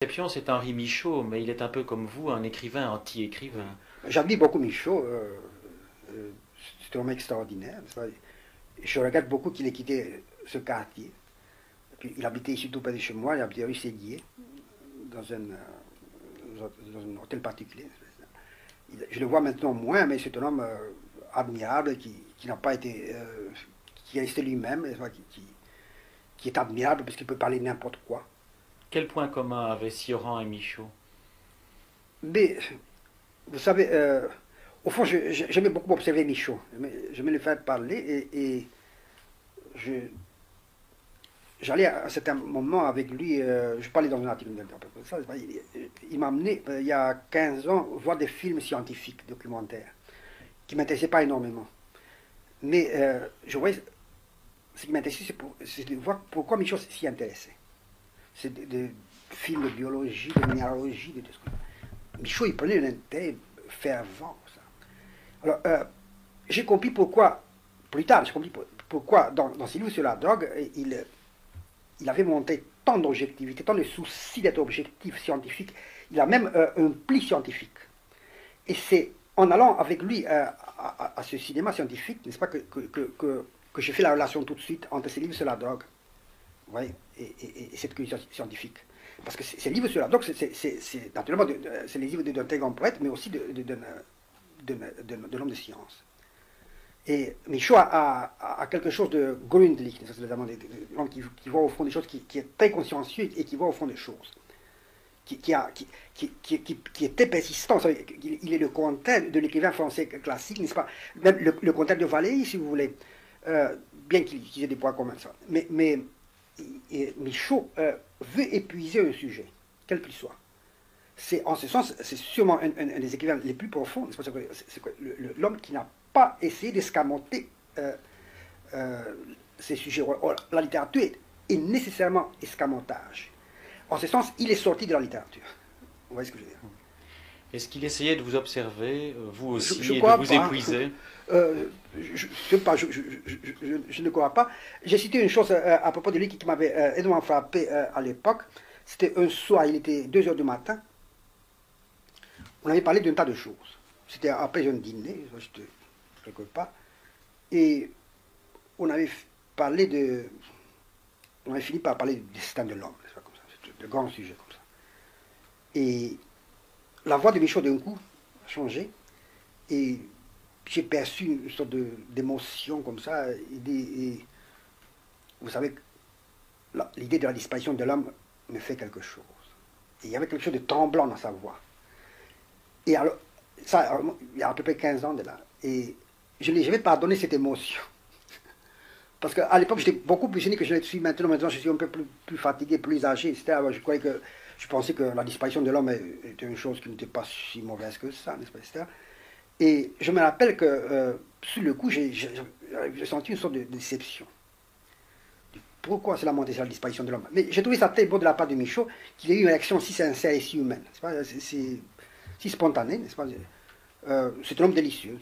Exception, c'est Henri Michaud, mais il est un peu comme vous, un écrivain anti-écrivain. J'admire beaucoup Michaud. Euh, c'est un homme extraordinaire. Je regrette beaucoup qu'il ait quitté ce quartier. Puis, il habitait ici tout près de chez moi, il habitait rue Séguier, dans dans un hôtel particulier. Je le vois maintenant moins, mais c'est un homme admirable qui n'a pas été. Qui est resté lui-même, qui est admirable parce qu'il peut parler n'importe quoi. Quel point commun avaient Sioran et Michaud? Mais, vous savez, au fond, j'aimais beaucoup observer Michaud. J'aimais le faire parler et je, j'allais à un certain moment avec lui, je parlais dans un article comme ça, il m'a amené, il y a 15 ans, voir des films scientifiques, documentaires, qui ne m'intéressaient pas énormément. Mais je voyais, ce qui m'intéressait, c'est de voir pourquoi Michaud s'y intéressait. C'est des films de biologie, de minéralogie, de tout ce que... Michaud, il prenait un intérêt fervent. Ça. Alors, j'ai compris pourquoi, plus tard, j'ai compris pourquoi dans ses livres sur la drogue, il avait montré tant d'objectivité, tant de souci d'être objectif, scientifique. Il a même un pli scientifique. Et c'est en allant avec lui à ce cinéma scientifique, n'est-ce pas, que j'ai fait la relation tout de suite entre ses livres sur la drogue, vous voyez, et cette culture scientifique. Parce que ces livres sur la drogue, c'est naturellement c'est les livres d'un très grand poète, mais aussi de l'homme de science. Et Michaud a quelque chose de gründlich, l'homme qui voit au fond des choses, qui est très consciencieux et qui voit au fond des choses, qui est très persistant. Il est le contraire de l'écrivain français classique, n'est-ce pas? Même le contraire de Valéry, si vous voulez, bien qu'il ait des points communs. Ça. Mais Michaud veut épuiser un sujet, quel qu'il soit. En ce sens, c'est sûrement un des écrivains les plus profonds. C'est l'homme qui n'a pas essayé d'escamoter ces sujets. La littérature est nécessairement escamotage. En ce sens, il est sorti de la littérature. Vous voyez ce que je veux dire? Est-ce qu'il essayait de vous observer, vous aussi, je et de crois vous pas. épuiser? Je ne crois pas. J'ai cité une chose à propos de lui qui m'avait énormément frappé à l'époque. C'était un soir, il était 2 heures du matin. On avait parlé d'un tas de choses. C'était après un dîner, j'étais quelque part. Et on avait parlé on avait fini par parler du destin de l'homme, comme ça. C'était de grands sujets comme ça. Et la voix de Michaud d'un coup a changé. Et j'ai perçu une sorte d'émotion comme ça. Et vous savez, l'idée de la disparition de l'homme me fait quelque chose. Et il y avait quelque chose de tremblant dans sa voix. Et alors, ça, il y a à peu près 15 ans de là. Et je n'ai jamais pardonné cette émotion. Parce qu'à l'époque, j'étais beaucoup plus gêné que je ne suis maintenant. Maintenant, je suis un peu plus fatigué, plus âgé, etc. Je pensais que la disparition de l'homme était une chose qui n'était pas si mauvaise que ça, n'est-ce pas, etc. Et je me rappelle que, sur le coup, j'ai senti une sorte de déception. Pourquoi cela montait sur la disparition de l'homme? Mais j'ai trouvé ça très beau de la part de Michaud, qu'il ait eu une réaction si sincère et si humaine. C'est si spontané, n'est-ce pas? C'est un homme délicieux.